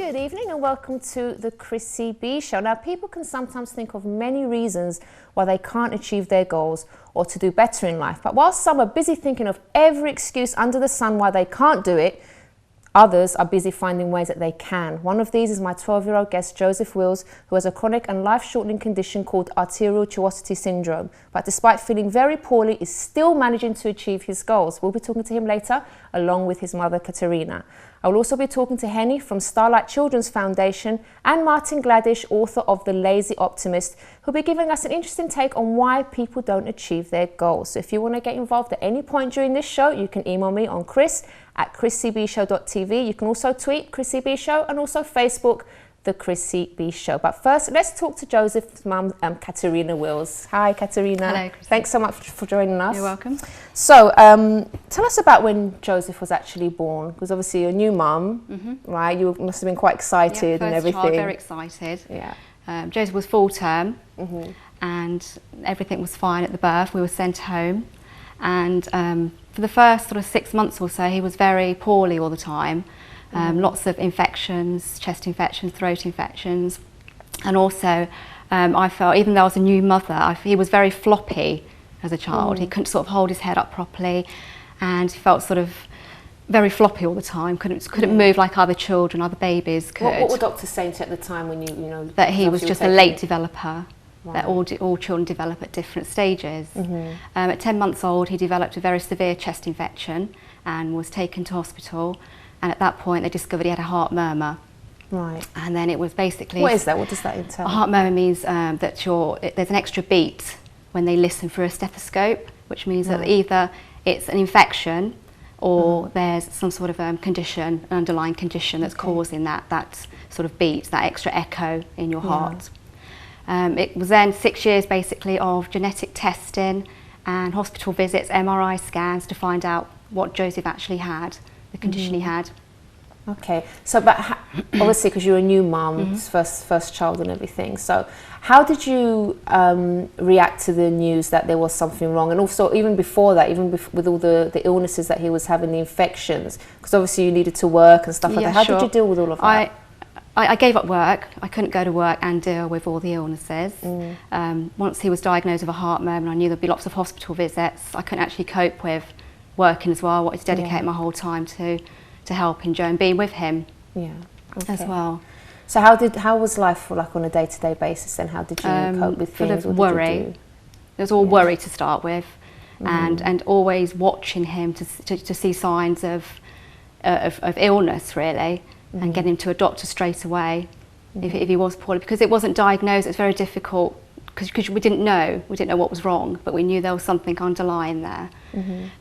Good evening and welcome to the Chrissy B Show. Now, people can sometimes think of many reasons why they can't achieve their goals or to do better in life. But while some are busy thinking of every excuse under the sun why they can't do it, others are busy finding ways that they can. One of these is my 12-year-old guest, Joseph Willis, who has a chronic and life-shortening condition called Arterial Tortuosity Syndrome. But despite feeling very poorly, is still managing to achieve his goals. We'll be talking to him later, along with his mother, Katarina. I will also be talking to Henny from Starlight Children's Foundation and Martin Gladish, author of The Lazy Optimist, who'll be giving us an interesting take on why people don't achieve their goals. So if you want to get involved at any point during this show, you can email me on chris@chrissybshow.tv. You can also tweet Chrissy B Show and also Facebook The Chrissy B Show. But first, let's talk to Joseph's mum, Katarina Wills. Hi, Katarina. Hello, Chrissy. Thanks so much for joining us. You're welcome. So, tell us about when Joseph was actually born, because obviously you're a new mum, right? You must have been quite excited and everything. Child, very excited. Yeah. Joseph was full term, and everything was fine at the birth. We were sent home, and for the first sort of 6 months or so, he was very poorly all the time. Lots of infections, chest infections, throat infections, and also I felt, even though I was a new mother, he was very floppy as a child. He couldn't sort of hold his head up properly, and he felt sort of very floppy all the time. Couldn't move like other children, other babies could. What were doctors saying to you at the time when you know that he was just a late developer? Right. That all children develop at different stages. At 10 months old, he developed a very severe chest infection and was taken to hospital. And at that point, they discovered he had a heart murmur. Right. And then it was basically... What is that? What does that entail? A heart murmur means that there's an extra beat when they listen through a stethoscope, which means that either it's an infection or there's some sort of condition, an underlying condition that's causing that sort of beat, that extra echo in your heart. It was then 6 years basically of genetic testing and hospital visits, MRI scans to find out what Joseph actually had, the condition he had. Okay, so but obviously because you're a new mum, first child and everything, so how did you react to the news that there was something wrong? And also even before that, with all the illnesses that he was having, the infections, because obviously you needed to work and stuff like that. How did you deal with all of that? I gave up work. I couldn't go to work and deal with all the illnesses. Once he was diagnosed with a heart murmur, I knew there'd be lots of hospital visits. I couldn't actually cope with working as well. I wanted to dedicate my whole time to helping Joe and being with him as well. So how was life like on a day-to-day basis then? How did you cope with things? Full of worry. It was all worry to start with, and always watching him to see signs of illness really, and get him to a doctor straight away if he was poorly, because it wasn't diagnosed. It's very difficult because we didn't know what was wrong, but we knew there was something underlying there.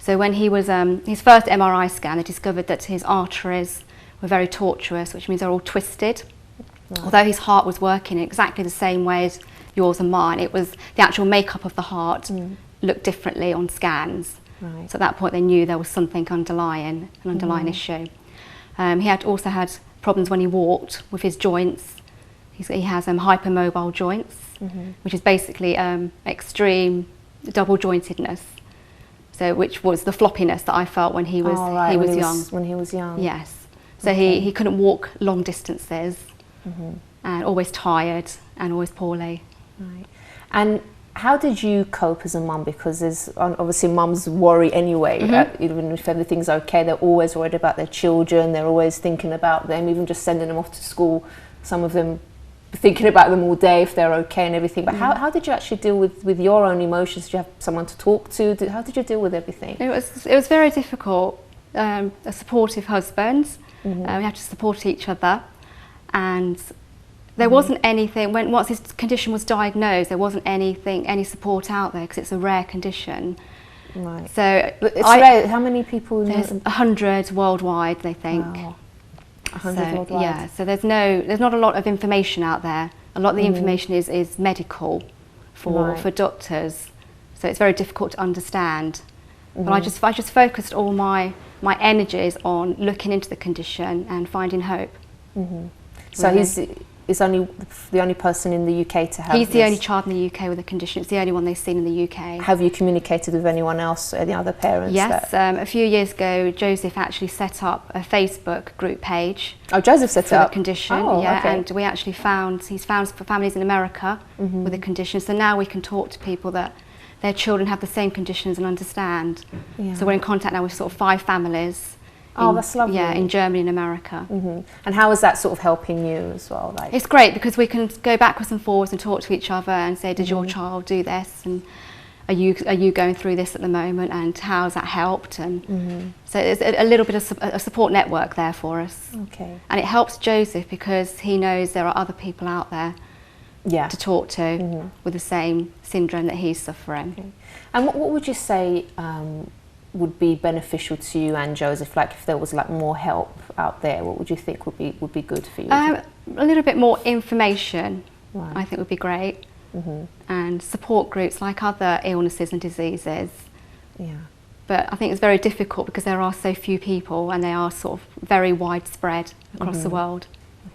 So when he was his first MRI scan, they discovered that his arteries were very tortuous, which means they're all twisted. Although his heart was working in exactly the same way as yours and mine, it was the actual makeup of the heart looked differently on scans. So at that point they knew there was something underlying, an underlying issue. He also had problems when he walked with his joints. He has hypermobile joints, which is basically extreme double jointedness. So which was the floppiness that I felt when he was young. When he was young. Yes. So he couldn't walk long distances, and always tired and always poorly. Right. And how did you cope as a mum? Because there's obviously mums worry anyway. Even if everything's okay, they're always worried about their children. They're always thinking about them, even just sending them off to school. Some of them thinking about them all day if they're okay and everything. But how did you actually deal with your own emotions? Did you have someone to talk to? How did you deal with everything? It was very difficult. A supportive husband. We had to support each other, and there wasn't anything, once his condition was diagnosed, there wasn't any support out there because it's a rare condition. Right. So it's rare. How many people? There's 100 worldwide, they think. Wow. 100 worldwide. Yeah. So there's not a lot of information out there. A lot of the information is medical for doctors. So it's very difficult to understand. But I just focused all my energies on looking into the condition and finding hope. So is only the only person in the UK to have He's this? the only child in the UK with a condition. It's the only one they've seen in the UK. Have you communicated with anyone else, any other parents? Yes, a few years ago, Joseph actually set up a Facebook group page. Oh, Joseph set it for up? the condition, oh, yeah, okay. and we actually he's found for families in America with a condition. So now we can talk to people that their children have the same conditions and understand. Yeah. So we're in contact now with sort of 5 families. Oh, that's lovely. Yeah, in Germany and America. And how is that sort of helping you as well? Like, it's great because we can go backwards and forwards and talk to each other and say, did your child do this? And are you going through this at the moment? And how has that helped? And so there's a little bit of a support network there for us. Okay. And it helps Joseph because he knows there are other people out there to talk to with the same syndrome that he's suffering. Okay. And what would you say would be beneficial to you and Joseph? Like, if there was like more help out there, what would you think would be good for you? A little bit more information, Right. I think would be great, and support groups like other illnesses and diseases. Yeah. But I think it's very difficult because there are so few people and they are sort of very widespread across the world.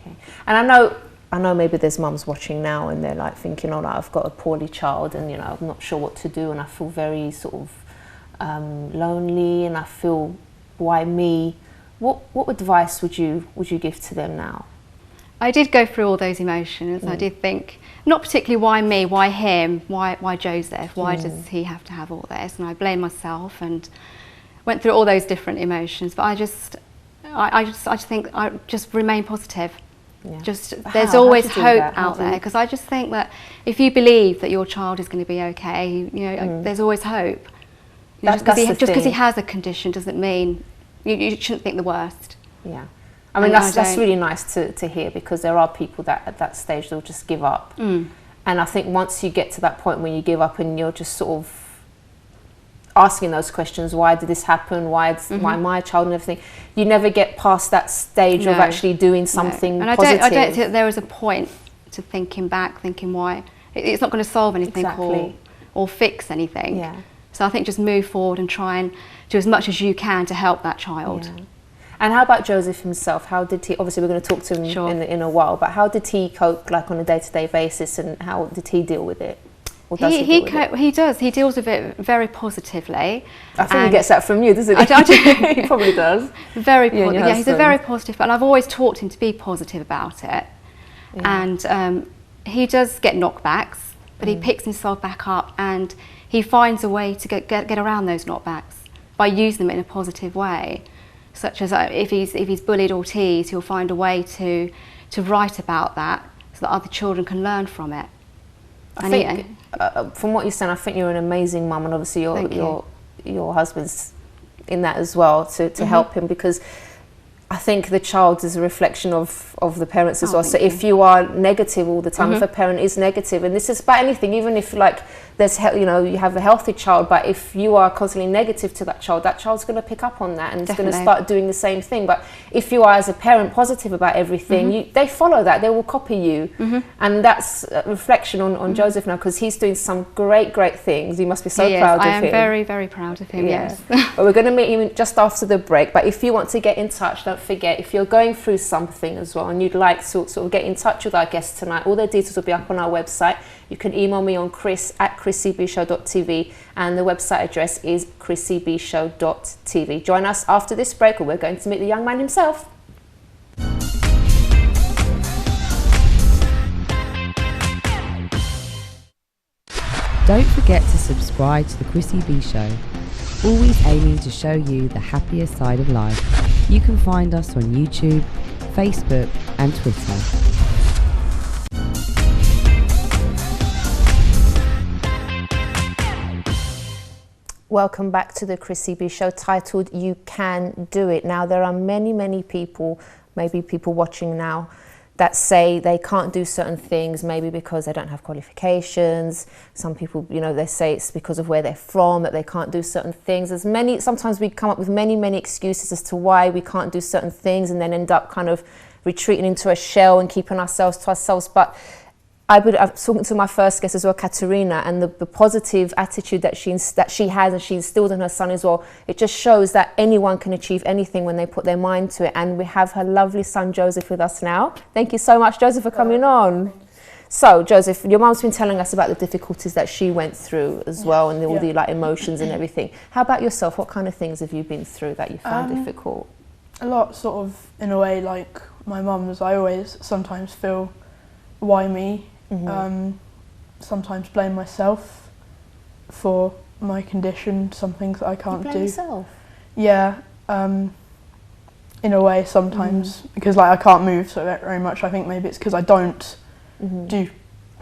Okay. And I know maybe there's mums watching now and they're like thinking, oh, like, I've got a poorly child and, you know, I'm not sure what to do and I feel very sort of lonely and I feel, why me? What advice would you give to them now? I did go through all those emotions. I did think, not particularly why me, why him, why Joseph, why does he have to have all this? And I blamed myself and went through all those different emotions. But I just think I just remain positive. Yeah. There's always hope out there, because I just think that if you believe that your child is going to be okay, you know, there's always hope. You know, just because he has a condition doesn't mean you shouldn't think the worst. Yeah, I mean that's really nice to hear, because there are people that at that stage they'll just give up, and I think once you get to that point when you give up and you're just sort of asking those questions, why did this happen, why my child and everything, you never get past that stage of actually doing something and positive. I don't think there is a point to thinking why it's not going to solve anything or fix anything. Yeah. So I think just move forward and try and do as much as you can to help that child. Yeah. And how about Joseph himself? How did he, obviously we're going to talk to him in a while, but how did he cope, like, on a day-to-day basis, and how did he deal with it? Or does he deal with it? He does. He deals with it very positively. I think he gets that from you, doesn't he? I do. He probably does. Very positive. Yeah, he's a very positive, and I've always taught him to be positive about it. Yeah. And he does get knockbacks, but he picks himself back up, and he finds a way to get around those knockbacks by using them in a positive way. Such as if he's bullied or teased, he'll find a way to write about that so that other children can learn from it. I think, from what you're saying, I think you're an amazing mum, and obviously your husband's in that as well to help him, because I think the child is a reflection of the parents as well. So if you are negative all the time, if a parent is negative, and this is about anything, even if like there's you have a healthy child, but if you are constantly negative to that child's going to pick up on that and it's going to start doing the same thing. But if you are, as a parent, positive about everything, they follow that, they will copy you, and that's a reflection on Joseph now, because he's doing some great things. You must be so proud of him. I am very, very proud of him. Yes. But we're going to meet him just after the break. But if you want to get in touch, don't forget, if you're going through something as well and you'd like to sort of get in touch with our guests tonight, all their details will be up on our website. You can email me on chris@chrissybshow.tv, and the website address is chrissybshow.tv. Join us after this break, or we're going to meet the young man himself. Don't forget to subscribe to the Chrissy B Show, always aiming to show you the happier side of life. You can find us on YouTube, Facebook and Twitter. Welcome back to the Chrissy B Show, titled You Can Do It. Now, there are many people, maybe people watching now, that say they can't do certain things, maybe because they don't have qualifications. Some people, they say it's because of where they're from that they can't do certain things. Sometimes we come up with many excuses as to why we can't do certain things, and then end up kind of retreating into a shell and keeping ourselves to ourselves. But I'm talking to my first guest as well, Katarina, and the positive attitude that she has and she instilled in her son as well. It just shows that anyone can achieve anything when they put their mind to it. And we have her lovely son Joseph with us now. Thank you so much, Joseph, for coming on. So, Joseph, your mum's been telling us about the difficulties that she went through as well, and all the like emotions and everything. How about yourself? What kind of things have you been through that you found difficult? A lot, sort of, in a way, like my mum's. I always sometimes feel, why me? Sometimes blame myself for my condition, some things that I can't do. Yourself? Yeah, in a way sometimes, because like I can't move so very much. I think maybe it's because I don't do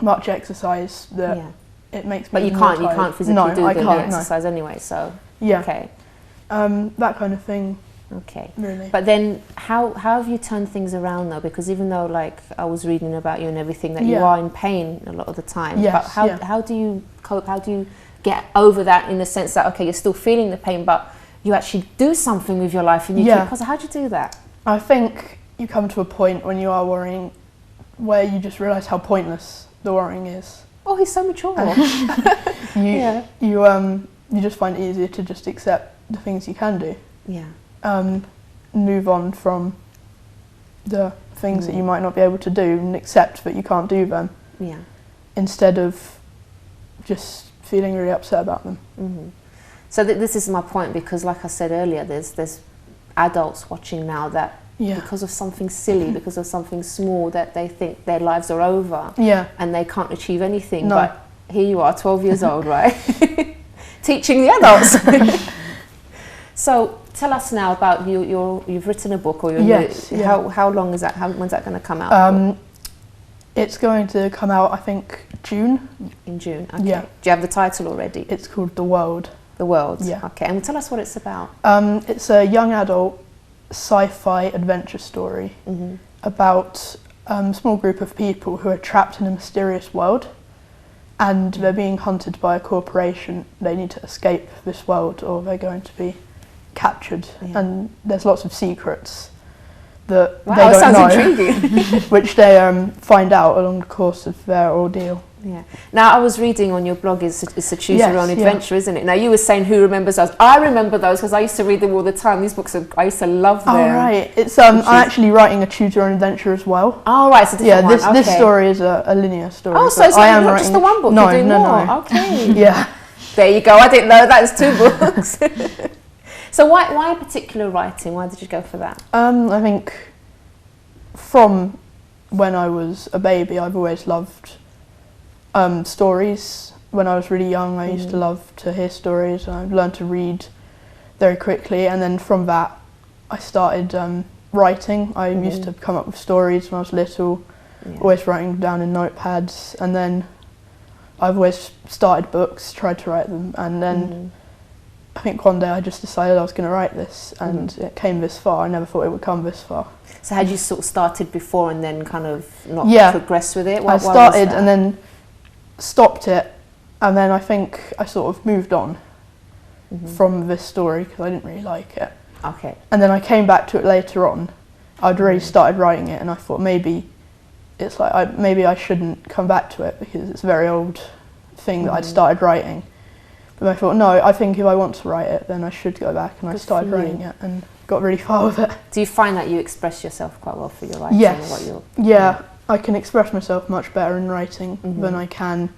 much exercise that it makes me. But you can't physically do the exercise anyway. So yeah, okay, that kind of thing. Okay, really. But then, how have you turned things around though? Because even though, like, I was reading about you and everything, that you are in pain a lot of the time. Yes, but how do you cope? How do you get over that, in the sense that, okay, you're still feeling the pain, but you actually do something with your life and you keep positive? How do you do that? I think you come to a point when you are worrying where you just realise how pointless the worrying is. Oh, he's so mature. You just find it easier to just accept the things you can do. Yeah. Move on from the things that you might not be able to do and accept that you can't do them. Yeah. Instead of just feeling really upset about them. So this is my point, because like I said earlier, there's adults watching now that because of something silly, because of something small, that they think their lives are over and they can't achieve anything. But here you are, 12 years old, right? Teaching the adults. So tell us now about you've written a book, or how long is that? When's that going to come out? It's going to come out, I think, June. In June, okay. Yeah. Do you have the title already? It's called The World. The World, yeah. Okay, and tell us what it's about. It's a young adult sci-fi adventure story about a small group of people who are trapped in a mysterious world, and they're being hunted by a corporation. They need to escape this world or they're going to be captured, and there's lots of secrets that they don't know, which they find out along the course of their ordeal. Yeah. Now, I was reading on your blog, it's a choose your own adventure, isn't it? Now, you were saying who remembers those. I remember those because I used to read them all the time. These books, I used to love them. Oh, right. It's I'm actually writing a choose your own adventure as well. Oh, right. So this story is a linear story. Oh, so it's not just the one book. No, you're doing more. No. Okay. Yeah. There you go. I didn't know that was 2 books. So why a particular writing? Why did you go for that? I think from when I was a baby, I've always loved stories. When I was really young, I used to love to hear stories, and I learned to read very quickly. And then from that, I started writing. I used to come up with stories when I was little, always writing down in notepads. And then I've always started books, tried to write them, and then I think one day I just decided I was going to write this, and it came this far. I never thought it would come this far. So had you sort of started before and then kind of not progressed with it? I started and then stopped it, and then I think I sort of moved on from this story because I didn't really like it. Okay. And then I came back to it later on. I'd already started writing it, and I thought maybe it's like maybe I shouldn't come back to it because it's a very old thing that I'd started writing. But I thought, no, I think if I want to write it, then I should go back, and I started writing it and got really far with it. Do you find that you express yourself quite well for your writing? Yes. Yeah, I can express myself much better in writing than I can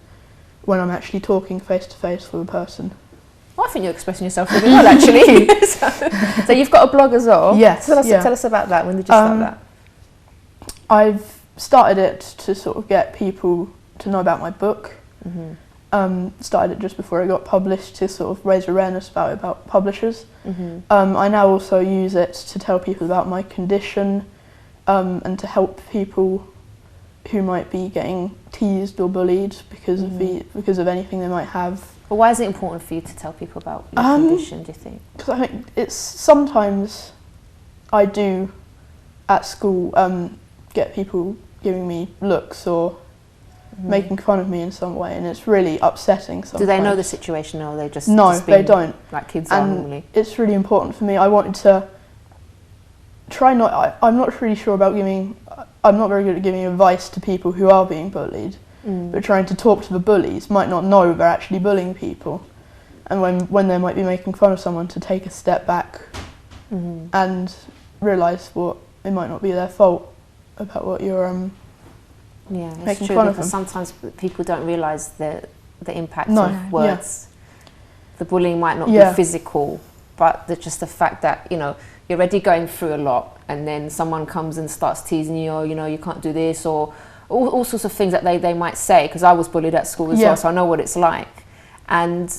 when I'm actually talking face to face with a person. Well, I think you're expressing yourself really well, actually. So you've got a blog as well? Yes. Tell us about that. When did you start that? I've started it to sort of get people to know about my book. Started it just before it got published to sort of raise awareness about publishers. I now also use it to tell people about my condition and to help people who might be getting teased or bullied because of anything they might have. But why is it important for you to tell people about your condition, do you think? Because I think it's sometimes I do at school get people giving me looks or making fun of me in some way, and it's really upsetting sometimes. Do they know the situation, or are they just they don't, like kids are normally? It's really important for me. I wanted to try I'm not really sure about I'm not very good at giving advice to people who are being bullied, but trying to talk to the bullies might not know they're actually bullying people. And when they might be making fun of someone, to take a step back and realise what it might not be their fault about what you're making true, fun of because them. sometimes people don't realise the impact of words. The bullying might not be physical, but just the fact that, you know, you're already going through a lot, and then someone comes and starts teasing you, or, you know, you can't do this, or all sorts of things that they might say, because I was bullied at school as well, so I know what it's like. And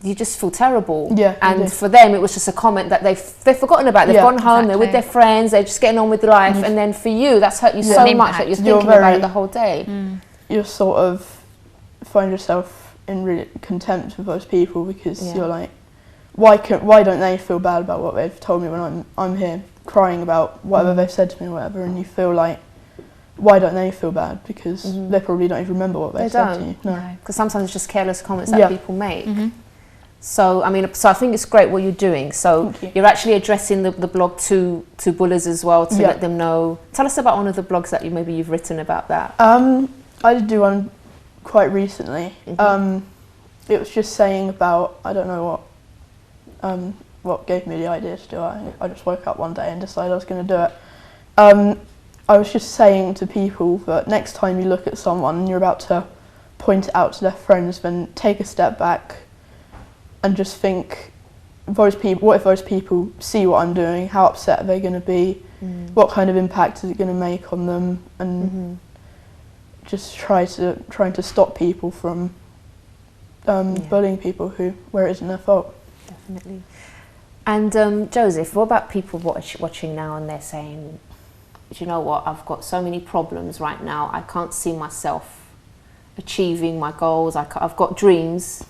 you just feel terrible. Yeah, and for them, it was just a comment that they've forgotten about. They've gone home, they're with their friends, they're just getting on with life, and then for you, that's hurt you so much that you're thinking about it the whole day. You sort of find yourself in really contempt with those people, because you're like, why don't they feel bad about what they've told me when I'm here crying about whatever they've said to me or whatever, and you feel like, why don't they feel bad? Because they probably don't even remember what they said to you. No, because sometimes it's just careless comments that people make. So, I mean, I think it's great what you're doing. So you're actually addressing the blog to bullies as well, to let them know. Tell us about one of the blogs that you've written about that. I did do one quite recently. It was just saying about, I don't know what gave me the idea to do it. I just woke up one day and decided I was going to do it. I was just saying to people that next time you look at someone and you're about to point it out to their friends, then take a step back and just think, what if those people see what I'm doing? How upset are they going to be? What kind of impact is it going to make on them? And just trying to stop people from bullying people where it isn't their fault. Definitely. And Joseph, what about people watching now and they're saying, do you know what, I've got so many problems right now, I can't see myself achieving my goals, I've got dreams,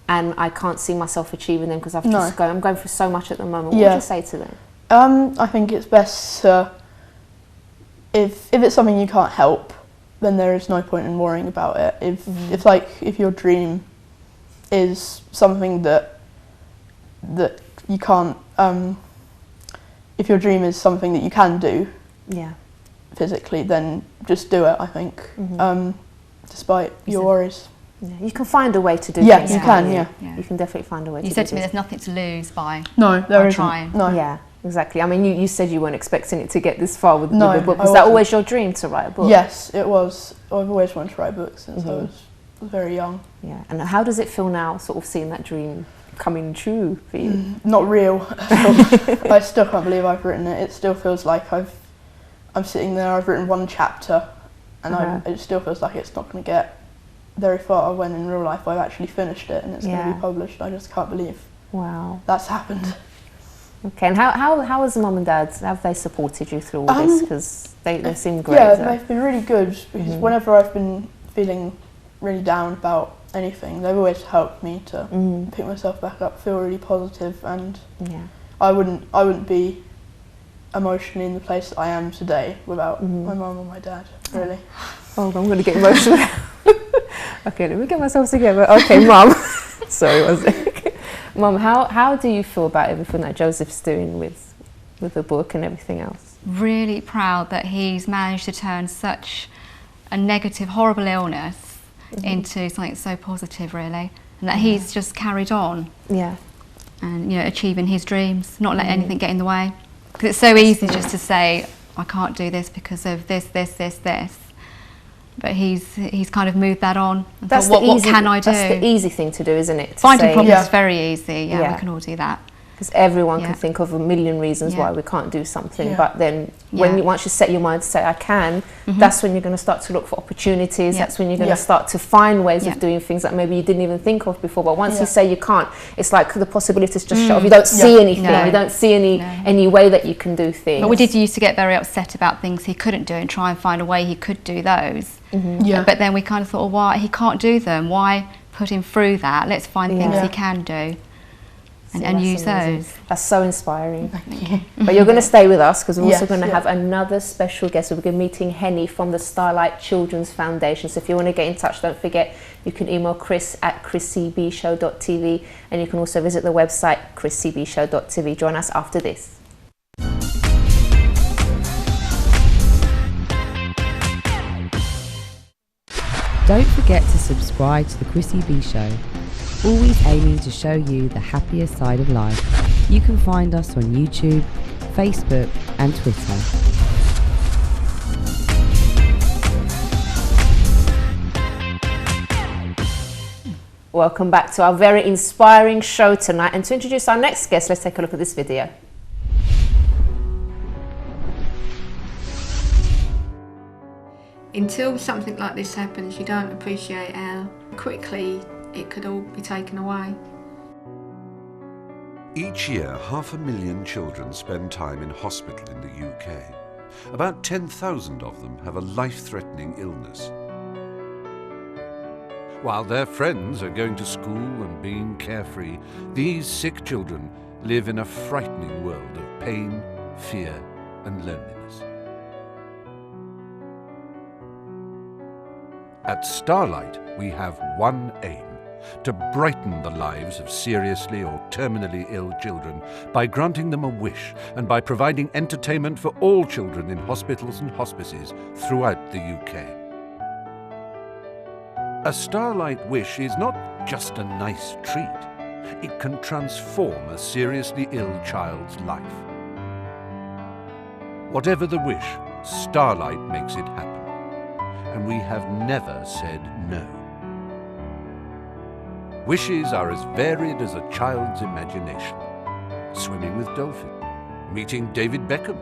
and I can't see myself achieving them because I'm going through so much at the moment. What would you say to them? I think it's best to, if it's something you can't help, then there is no point in worrying about it. If your dream is something that you can't, if your dream is something that you can do physically, then just do it, I think, despite your worries. Yeah, you can find a way to do things. You can, You can definitely find a way to do You said to me there's nothing to lose by trying. No. Yeah, exactly. I mean, you said you weren't expecting it to get this far with the book. Was that always your dream, to write a book? Yes, it was. I've always wanted to write books since I was very young. Yeah, and how does it feel now, sort of seeing that dream coming true for you? Not real. I still can't believe I've written it. It still feels like I'm sitting there, I've written one chapter, and it still feels like it's not going to get very far, when in real life I've actually finished it and it's going to be published. I just can't believe that's happened. Okay, and how has Mum and Dad, have they supported you through all this? Because they seem great. Yeah, they've been really good, because whenever I've been feeling really down about anything, they've always helped me to pick myself back up, feel really positive, and I wouldn't be emotionally in the place that I am today without my mum and my dad, really. Oh, I'm going to get emotional. Okay, let me get myself together. Okay, Mum. Sorry, one sec. Mum, how do you feel about everything that Joseph's doing with the book and everything else? Really proud that he's managed to turn such a negative, horrible illness into something so positive, really, and that he's just carried on. Yeah. And, you know, achieving his dreams, not let anything get in the way. Because it's so easy just to say, I can't do this because of this. But he's kind of moved that on. And That's thought, what can I do? That's the easy thing to do, isn't it? Finding problems is very easy. Yeah, we can all do that. Because everyone can think of a million reasons why we can't do something, but then once you set your mind to say I can, that's when you're going to start to look for opportunities. That's when you're going to start to find ways of doing things that maybe you didn't even think of before. But once you say you can't, it's like the possibilities just shut off. You don't see anything. You don't see any way that you can do things. But we did used to get very upset about things he couldn't do and try and find a way he could do those. But then we kind of thought, well, why he can't do them? Why put him through that? Let's find things he can do. And use those. That's so inspiring. Thank you. But you're going to stay with us, because we're also going to have another special guest. We're going to be meeting Henny from the Starlight Children's Foundation. So if you want to get in touch, don't forget you can email Chris at chrissybshow.tv, and you can also visit the website chrissybshow.tv. Join us after this. Don't forget to subscribe to the Chrissy B Show, always aiming to show you the happier side of life. You can find us on YouTube, Facebook and Twitter. Welcome back to our very inspiring show tonight, and to introduce our next guest, let's take a look at this video. Until something like this happens, you don't appreciate how quickly it could all be taken away. Each year, 500,000 children spend time in hospital in the UK. About 10,000 of them have a life-threatening illness. While their friends are going to school and being carefree, these sick children live in a frightening world of pain, fear, and loneliness. At Starlight, we have one aim: to brighten the lives of seriously or terminally ill children by granting them a wish and by providing entertainment for all children in hospitals and hospices throughout the UK. A Starlight wish is not just a nice treat. It can transform a seriously ill child's life. Whatever the wish, Starlight makes it happen. And we have never said no. Wishes are as varied as a child's imagination. Swimming with dolphins, meeting David Beckham,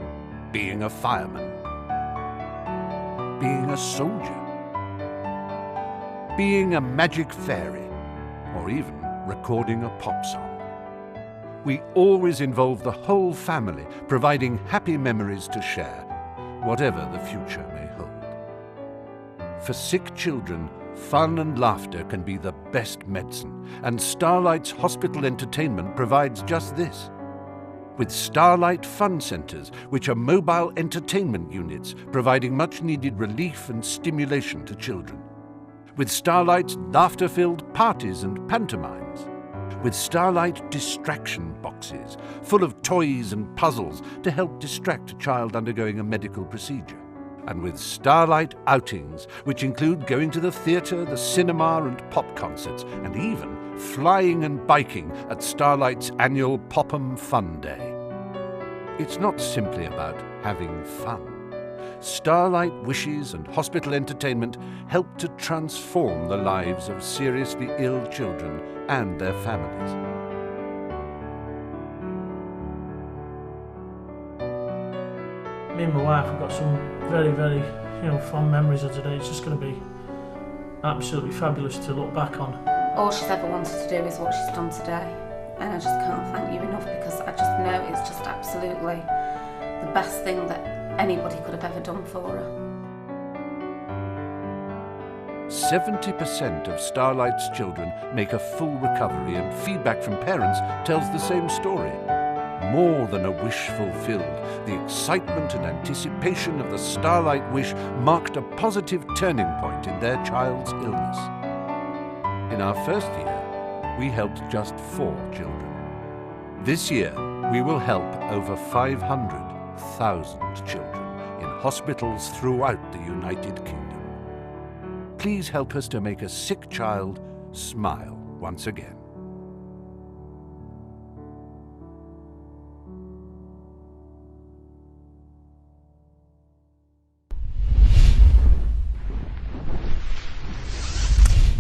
being a fireman, being a soldier, being a magic fairy, or even recording a pop song. We always involve the whole family, providing happy memories to share, whatever the future may hold. For sick children, fun and laughter can be the best medicine, and Starlight's hospital entertainment provides just this. With Starlight Fun Centres, which are mobile entertainment units providing much-needed relief and stimulation to children. With Starlight's laughter-filled parties and pantomimes. With Starlight distraction boxes, full of toys and puzzles to help distract a child undergoing a medical procedure. And with Starlight outings, which include going to the theatre, the cinema and pop concerts, and even flying and biking at Starlight's annual Popham Fun Day. It's not simply about having fun. Starlight wishes and hospital entertainment help to transform the lives of seriously ill children and their families. Me and my wife have got some very, very, fond memories of today. It's just going to be absolutely fabulous to look back on. All she's ever wanted to do is what she's done today, and I just can't thank you enough, because I just know it's just absolutely the best thing that anybody could have ever done for her. 70% of Starlight's children make a full recovery, and feedback from parents tells the same story. More than a wish fulfilled, the excitement and anticipation of the Starlight wish marked a positive turning point in their child's illness. In our first year, we helped just 4 children. This year, we will help over 500,000 children in hospitals throughout the United Kingdom. Please help us to make a sick child smile once again.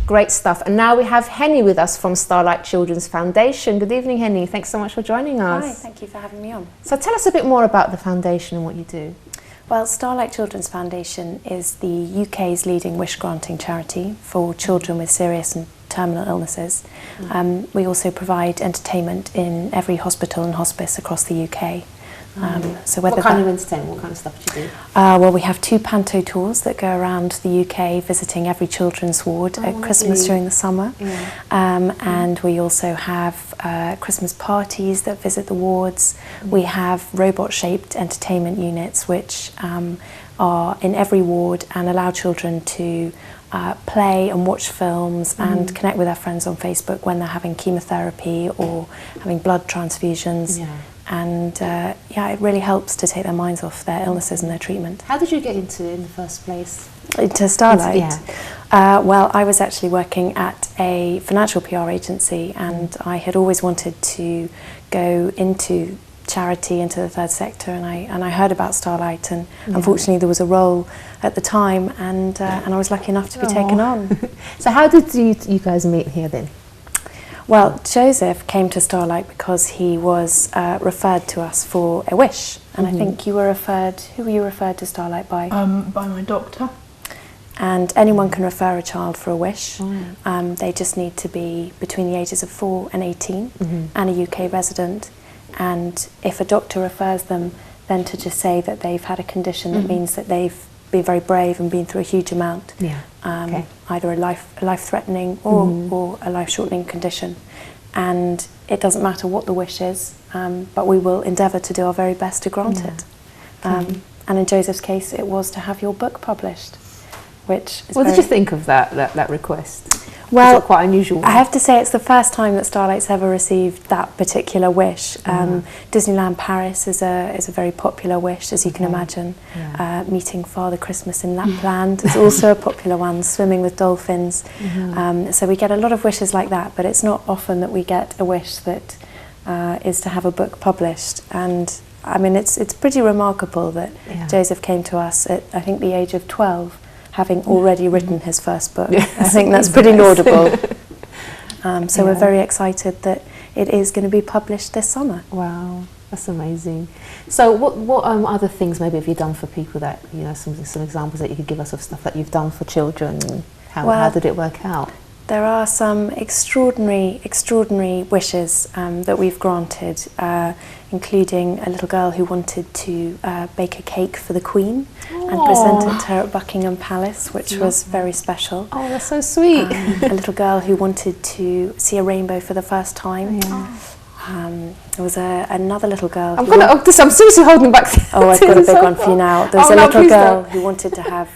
Great stuff. And now we have Henny with us from Starlight Children's Foundation. Good evening, Henny. Thanks so much for joining us. Hi, thank you for having me on. So tell us a bit more about the foundation and what you do. Well, Starlight Children's Foundation is the UK's leading wish-granting charity for children with serious and terminal illnesses. We also provide entertainment in every hospital and hospice across the UK. So what kind of entertainment, what kind of stuff do you do? Well, we have 2 panto tours that go around the UK visiting every children's ward at Christmas during the summer. And we also have Christmas parties that visit the wards. We have robot-shaped entertainment units which are in every ward and allow children to play and watch films and connect with their friends on Facebook when they're having chemotherapy or having blood transfusions. yeah, it really helps to take their minds off their illnesses and their treatment. How did you get into it in the first place? To Starlight? Yeah. Well, I was actually working at a financial PR agency, and I had always wanted to go into charity, into the third sector, and I heard about Starlight, and unfortunately there was a role at the time, and I was lucky enough to be taken on. So how did you guys meet here then? Well, Joseph came to Starlight because he was referred to us for a wish, and I think you were referred. Who were you referred to Starlight by? By my doctor. And anyone can refer a child for a wish. They just need to be between the ages of 4 and 18 and a UK resident. And if a doctor refers them, then to just say that they've had a condition that means that they've been very brave and been through a huge amount. Either a life-threatening or a life-shortening condition. And it doesn't matter what the wish is, but we will endeavour to do our very best to grant it. And in Joseph's case, it was to have your book published. Which is what did you think of that request? Well, it's quite unusual. I have to say it's the first time that Starlight's ever received that particular wish. Disneyland Paris is a very popular wish, as you can imagine. Meeting Father Christmas in Lapland is also a popular one. Swimming with dolphins. So we get a lot of wishes like that, but it's not often that we get a wish that is to have a book published. And I mean, it's pretty remarkable that Joseph came to us at, I think, the age of 12. Having already written his first book. I think that's pretty laudable. So we're very excited that it is going to be published this summer. Wow, that's amazing. So what other things maybe have you done for people that, you know, some examples that you could give us of stuff that you've done for children? How did it work out? There are some extraordinary wishes that we've granted, including a little girl who wanted to bake a cake for the Queen and present it to her at Buckingham Palace, which was very special. Oh, that's so sweet. A little girl who wanted to see a rainbow for the first time. There was another little girl. I'm seriously holding back. Oh, I've got a big one for you now. There was a little girl who wanted to have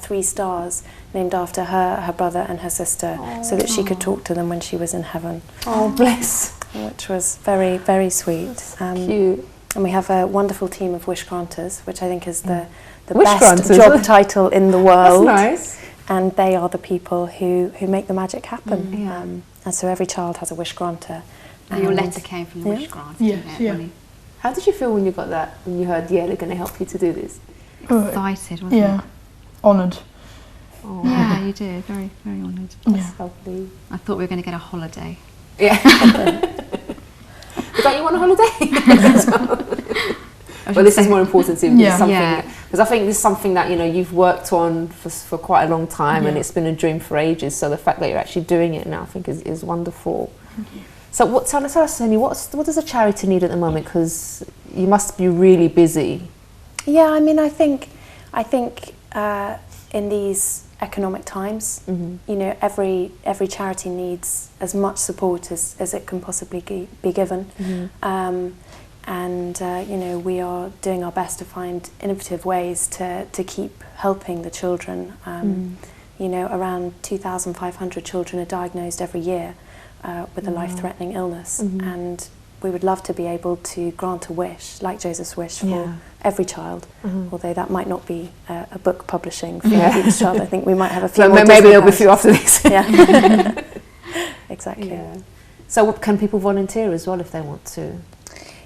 3 stars named after her brother and her sister, so that she could talk to them when she was in heaven. Oh, bless. Which was very, very sweet. Cute. And we have a wonderful team of wish granters, which I think is the wish best granters, job title in the world. That's nice. And they are the people who make the magic happen. And so every child has a wish granter. And your letter came from the wish grant, Yes, didn't it? How did you feel when you got that, when you heard, they're going to help you to do this? Excited, wasn't it? Honoured. Oh. Yeah, you did. Very, very honoured. That's lovely. I thought we were going to get a holiday. Yeah. Don't you want a holiday? Well, this is more important to you. Because I think this is something that, you know, you've worked on for quite a long time, and it's been a dream for ages. So the fact that you're actually doing it now, I think, is wonderful. So tell us, Henny, what does a charity need at the moment? Because you must be really busy. Yeah, I mean, I think in these economic times, you know, every charity needs as much support as it can possibly be given. You know, we are doing our best to find innovative ways to keep helping the children. You know, around 2,500 children are diagnosed every year with a life-threatening illness, and we would love to be able to grant a wish, like Joseph's wish, for every child, although that might not be a book publishing for each child. I think we might have a few more. Maybe there'll be a few after this. Yeah, exactly. Yeah. So can people volunteer as well if they want to?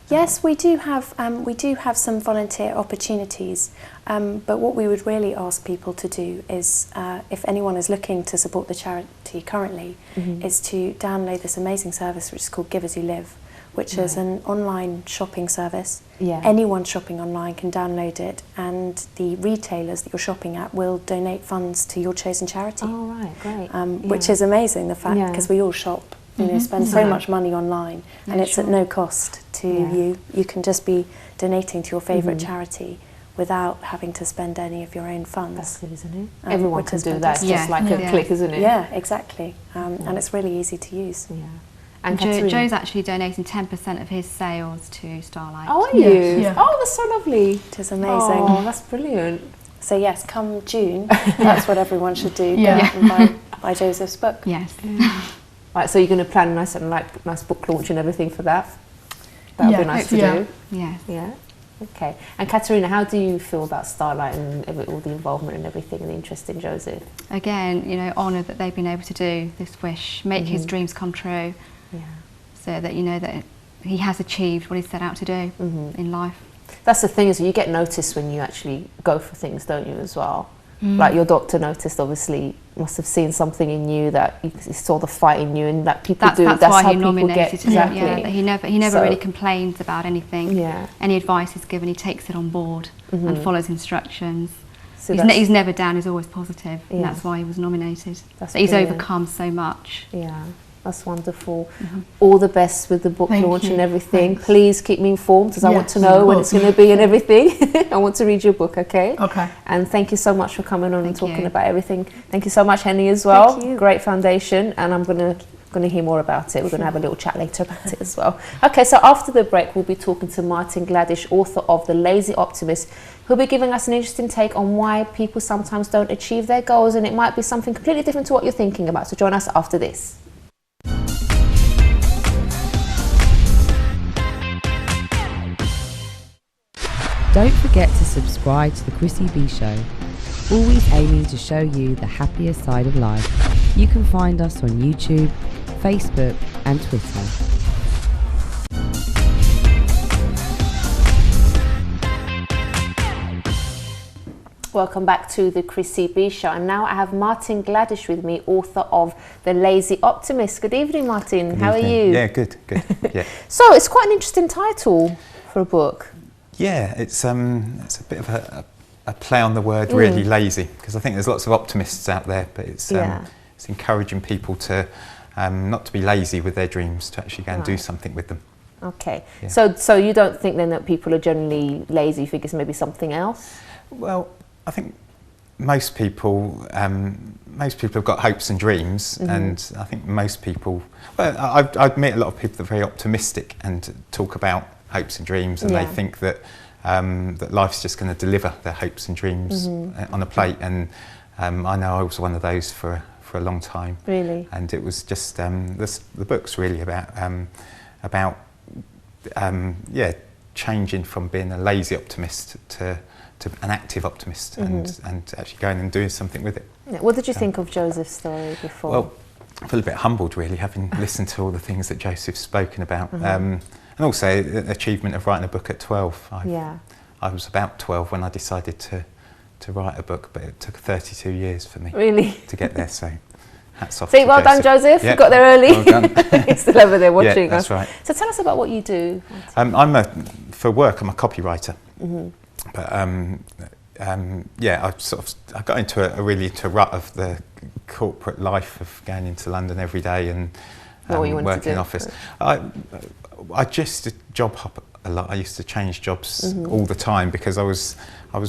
Yes, we do have some volunteer opportunities, but what we would really ask people to do is, if anyone is looking to support the charity currently, is to download this amazing service which is called Give As You Live, which is an online shopping service. Anyone shopping online can download it, and the retailers that you're shopping at will donate funds to your chosen charity. Oh, right, great. Which is amazing, the fact, because we all shop. You know, spend so much money online, and it's at no cost to you. You can just be donating to your favourite charity without having to spend any of your own funds. That's good, isn't it? Everyone can do that. It's Yeah. just like a click, isn't it? Yeah, exactly. And it's really easy to use. Yeah. And Joe's actually donating 10% of his sales to Starlight. Oh, are you? Yeah. Oh, that's so lovely. It is amazing. Oh, that's brilliant. So yes, come June, that's what everyone should do. Yeah. Go out and buy Joseph's book. Yes. Right, so you're going to plan a nice book launch and everything for that? That would be nice to do. Yeah. Yeah. Okay. And Katarina, how do you feel about Starlight and all the involvement and everything and the interest in Joseph? Again, you know, honoured that they've been able to do this wish, make his dreams come true. Yeah. So that you know that he has achieved what he set out to do in life. That's the thing, is you get noticed when you actually go for things, don't you, as well? Like your doctor noticed, obviously, must have seen something in you, that he saw the fight in you, and that people do. That's how why he people nominated get, exactly. Yeah, he never really complains about anything. Yeah. Any advice is given, he takes it on board and follows instructions. So he's never down, he's always positive, and Yeah. that's why he was nominated. That's He's brilliant. overcome so much. Yeah. That's wonderful. All the best with the book launch and everything. Thanks. Please keep me informed, because I want to know when it's going to be and everything. I want to read your book, okay? Okay. And thank you so much for coming on and Thank talking you. about everything. Thank you so much, Henny, as well. Thank you. Great foundation, and I'm going to hear more about it. We're going to have a little chat later about it as well. Okay, so after the break, we'll be talking to Martin Gladish, author of The Lazy Optimist, who'll be giving us an interesting take on why people sometimes don't achieve their goals, and it might be something completely different to what you're thinking about. So join us after this. Don't forget to subscribe to the Chrissy B Show, always aiming to show you the happier side of life. You can find us on YouTube, Facebook and Twitter. Welcome back to the Chrissy B Show, and now I have Martin Gladish with me, author of The Lazy Optimist. Good evening, Martin. Good How evening. are you? Yeah, good. Yeah. So it's quite an interesting title for a book. Yeah, it's a bit of a play on the word, really, lazy, because I think there's lots of optimists out there, but it's encouraging people to not to be lazy with their dreams, to actually go and do something with them. Okay. Yeah. So you don't think then that people are generally lazy? You think it's maybe something else? Well, I think most people have got hopes and dreams, and I think most people, well, I admit a lot of people are very optimistic and talk about hopes and dreams, and they think that that life's just going to deliver their hopes and dreams on a plate. And I know I was one of those for a long time. Really? And it was just the book's really about changing from being a lazy optimist to an active optimist, and actually going and doing something with it. Yeah. What did you think of Joseph's story before? Well, I feel a bit humbled, really, having listened to all the things that Joseph's spoken about. And also the achievement of writing a book at 12. I was about 12 when I decided to write a book, but it took 32 years for me to get there, so hats off to well Joseph. done, Joseph. Yeah, You got there early. Well done. It's still over there watching that's us. Right. So tell us about what you do. For work, I'm a copywriter. But I got into a rut of the corporate life of going into London every day and working in office. I just job hop a lot. I used to change jobs all the time because I was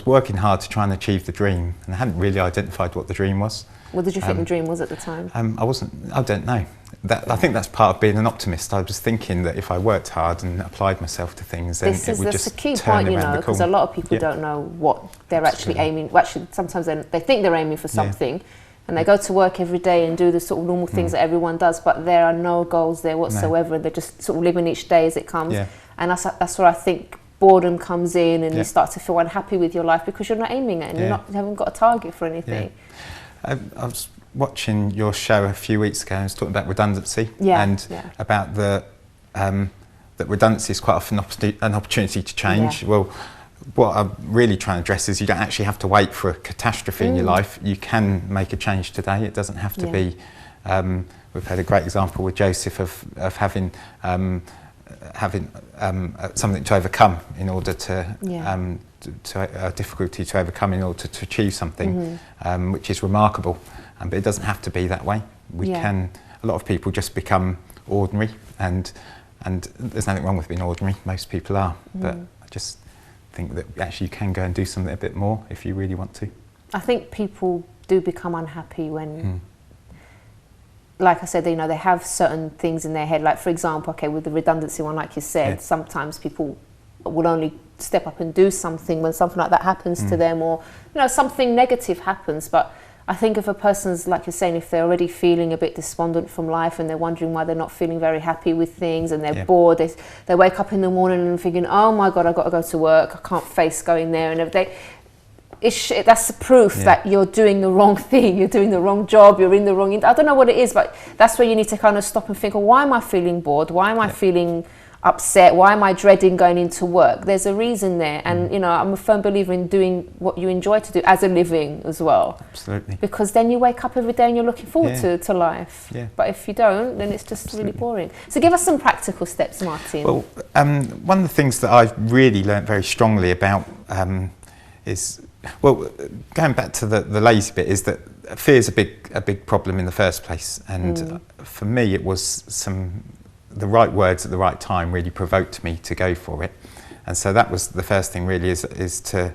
working hard to try and achieve the dream, and I hadn't really identified what the dream was. What did you think the dream was at the time? I don't know. I think that's part of being an optimist. I was thinking that if I worked hard and applied myself to things, then it would just turn around the corner. That's a key point, you know, because a lot of people don't know what they're actually aiming. Well, actually, sometimes they think they're aiming for something, and they go to work every day and do the sort of normal things that everyone does, but there are no goals there whatsoever. They're just sort of living each day as it comes, and that's where I think boredom comes in, and you start to feel unhappy with your life because you're not aiming at it, and you haven't got a target for anything. I was watching your show a few weeks ago, and I was talking about redundancy and about that redundancy is quite often an opportunity to change. Well, what I'm really trying to address is you don't actually have to wait for a catastrophe in your life. You can make a change today. It doesn't have to be. We've had a great example with Joseph of having something to overcome in order to a difficulty to overcome in order to achieve something, which is remarkable. But it doesn't have to be that way. A lot of people just become ordinary, and there's nothing wrong with being ordinary. Most people are, but I just think that actually you can go and do something a bit more if you really want to. I think people do become unhappy when, like I said, you know, they have certain things in their head. Like, for example, with the redundancy one, like you said, sometimes people will only step up and do something when something like that happens to them, or, you know, something negative happens. But I think if a person's, like you're saying, if they're already feeling a bit despondent from life and they're wondering why they're not feeling very happy with things and they're bored, they wake up in the morning and thinking, oh my God, I've got to go to work, I can't face going there, and that's the proof that you're doing the wrong thing, you're doing the wrong job, you're in the wrong... I don't know what it is, but that's where you need to kind of stop and think, well, why am I feeling bored? Why am I feeling upset? Why am I dreading going into work? There's a reason there, and you know, I'm a firm believer in doing what you enjoy to do as a living as well. Absolutely. Because then you wake up every day and you're looking forward to life. Yeah. But if you don't, then it's just really boring. So give us some practical steps, Martin. Well, one of the things that I've really learnt very strongly about is, well, going back to the lazy bit, is that fear is a big problem in the first place, and for me it was the right words at the right time really provoked me to go for it. And so that was the first thing really, is to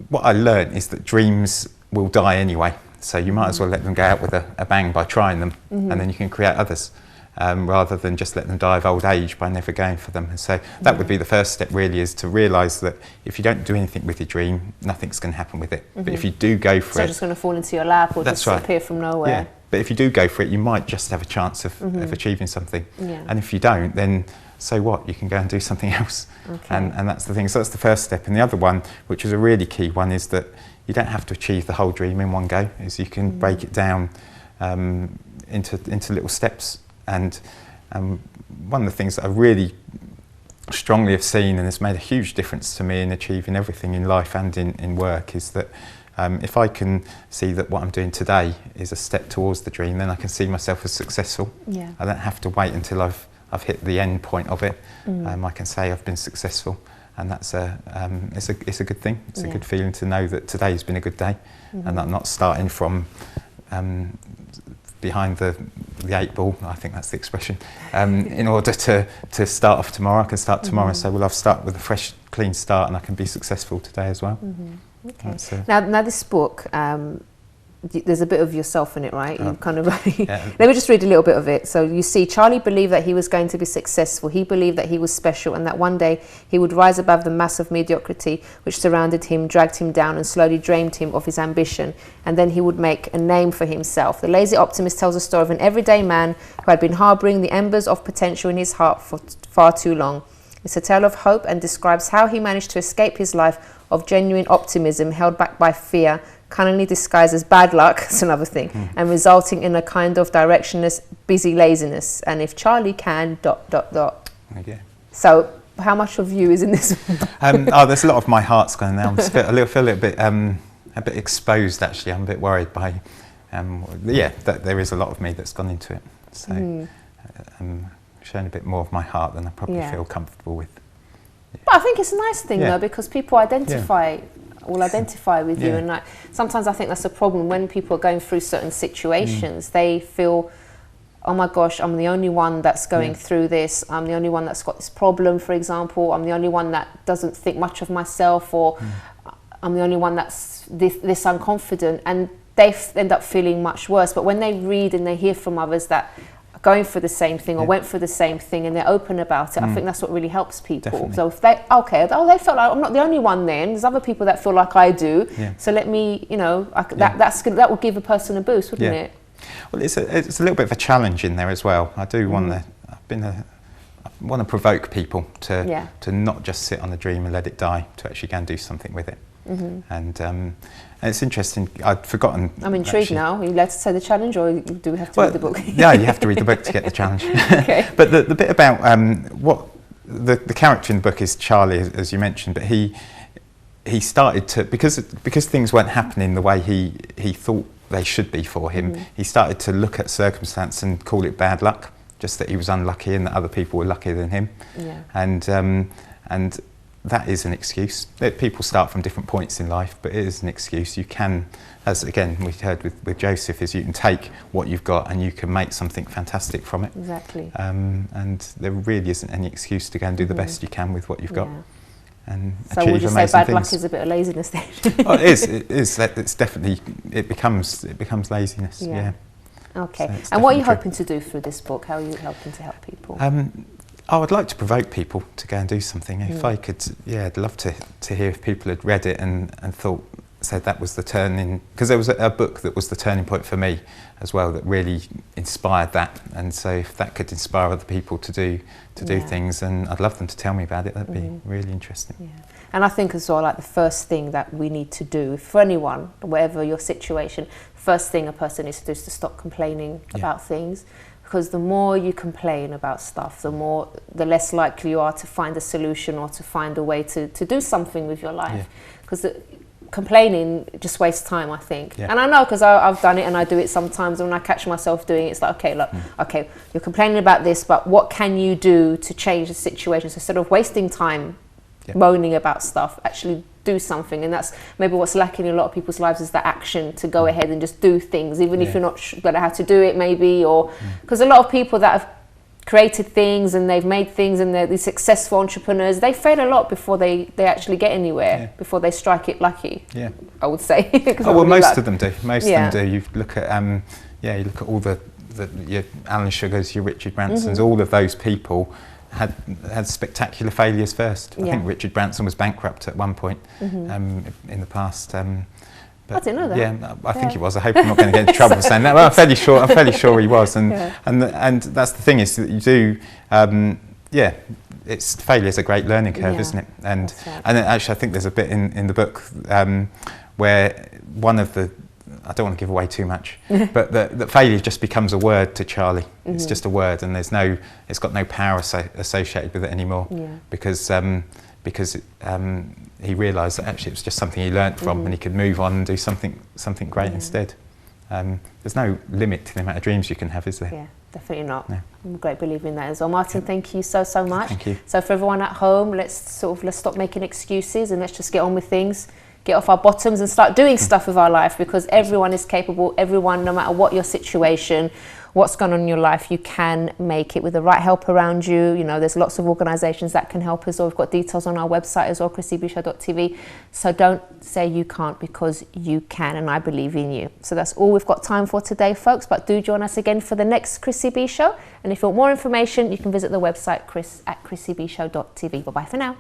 what I learned is that dreams will die anyway, so you might as well let them go out with a bang by trying them, and then you can create others, rather than just let them die of old age by never going for them. And so that would be the first step really, is to realise that if you don't do anything with your dream, nothing's going to happen with it. But if you do go for it, it's just going to fall into your lap or just appear from nowhere. Yeah. But if you do go for it, you might just have a chance of achieving something. Yeah. And if you don't, then so what? You can go and do something else. Okay. And that's the thing. So that's the first step. And the other one, which is a really key one, is that you don't have to achieve the whole dream in one go. Is you can break it down into little steps. And one of the things that I really strongly have seen, and has made a huge difference to me in achieving everything in life and in work, is that if I can see that what I'm doing today is a step towards the dream, then I can see myself as successful. Yeah. I don't have to wait until I've hit the end point of it. I can say I've been successful, and that's it's a good thing. It's a good feeling to know that today has been a good day, and I'm not starting from behind the 8 ball, I think that's the expression, in order to start off tomorrow. I can start tomorrow and say, well, I've started with a fresh, clean start, and I can be successful today as well. Okay. Now this book, there's a bit of yourself in it, right? You kind of let me just read a little bit of it. So you see, Charlie believed that he was going to be successful. He believed that he was special, and that one day he would rise above the mass of mediocrity which surrounded him, dragged him down, and slowly drained him of his ambition. And then he would make a name for himself. The lazy optimist tells a story of an everyday man who had been harbouring the embers of potential in his heart for far too long. It's a tale of hope, and describes how he managed to escape his life of genuine optimism held back by fear, cunningly disguised as bad luck, that's another thing, and resulting in a kind of directionless, busy laziness. And if Charlie can, ... Okay. So how much of you is in this? There's a lot of my heart's going now. I feel a little bit exposed, actually. I'm a bit worried by, that there is a lot of me that's gone into it. So showing a bit more of my heart than I probably feel comfortable with. Yeah. But I think it's a nice thing though, because people will identify with you, and like sometimes I think that's a problem when people are going through certain situations. They feel, oh my gosh, I'm the only one that's going through this. I'm the only one that's got this problem, for example. I'm the only one that doesn't think much of myself, or I'm the only one that's this unconfident, and they end up feeling much worse. But when they read and they hear from others that are going through the same thing or went through the same thing, and they're open about it, I think that's what really helps people. Definitely. So if they felt like I'm not the only one, then there's other people that feel like I do. So let me, that would give a person a boost, wouldn't it? Well, it's a little bit of a challenge in there as well. I do want to. I want to provoke people to not just sit on the dream and let it die, to actually go and do something with it. And it's interesting. I'd forgotten. I'm intrigued now. Are you allowed to say the challenge, or do we have to read the book? Yeah, you have to read the book to get the challenge. Okay. But the bit about what the character in the book is Charlie, as you mentioned. But he started to, because things weren't happening the way he thought they should be for him. He started to look at circumstance and call it bad luck, just that he was unlucky and that other people were luckier than him. And that is an excuse. People start from different points in life, but it is an excuse. You can, as again we heard with Joseph, is you can take what you've got and you can make something fantastic from it. Exactly. And there really isn't any excuse to go and do the best you can with what you've got. And so would you say bad luck is a bit of laziness then? Oh, it is. It's definitely, it becomes laziness. Yeah. Okay. So and what are you hoping to do through this book? How are you hoping to help people? I would like to provoke people to go and do something. If I could, I'd love to hear if people had read it and thought so that was the turning, because there was a book that was the turning point for me as well, that really inspired that. And so if that could inspire other people to do things, and I'd love them to tell me about it, that'd be really interesting. Yeah. And I think as well, like the first thing that we need to do for anyone, whatever your situation, first thing a person needs to do is to stop complaining about things. Because the more you complain about stuff, the less likely you are to find a solution or to find a way to do something with your life. Because complaining just wastes time, I think. And I know, because I've done it and I do it sometimes, and when I catch myself doing it, it's like, okay, look, okay, you're complaining about this, but what can you do to change the situation? So instead of wasting time moaning about stuff, actually do something. And that's maybe what's lacking in a lot of people's lives, is the action to go ahead and just do things, even if you're not sure how to do it, maybe, or because a lot of people that have created things and they've made things and they're these successful entrepreneurs, they fail a lot before they actually get anywhere, before they strike it lucky, I would say. Well, most of them do. Most of them do. You look at you look at all the your Alan Sugars, your Richard Bransons, all of those people had spectacular failures first. I think Richard Branson was bankrupt at one point in the past. But I didn't know that. Yeah, I think he was. I hope I'm not going to get into trouble for saying that. Well, I'm fairly sure he was. And that's the thing, is that you do. Failure's a great learning curve, isn't it? And actually, I think there's a bit in the book where one of the, I don't want to give away too much, but the failure just becomes a word to Charlie. It's just a word, and it's got no power associated with it anymore, because he realised that actually it was just something he learnt from, and he could move on and do something great instead. There's no limit to the amount of dreams you can have, is there? Yeah, definitely not. No. I'm a great believer in that as well. Martin, thank you so much. Thank you. So for everyone at home, let's stop making excuses and let's just get on with things. Get off our bottoms and start doing stuff with our life, because everyone is capable. Everyone, no matter what your situation, what's going on in your life, you can make it with the right help around you. You know, there's lots of organisations that can help us. We've got details on our website as well, chrissybshow.tv. So don't say you can't, because you can, and I believe in you. So that's all we've got time for today, folks. But do join us again for the next Chrissy B Show. And if you want more information, you can visit the website chris@chrissybshow.tv. Bye-bye for now.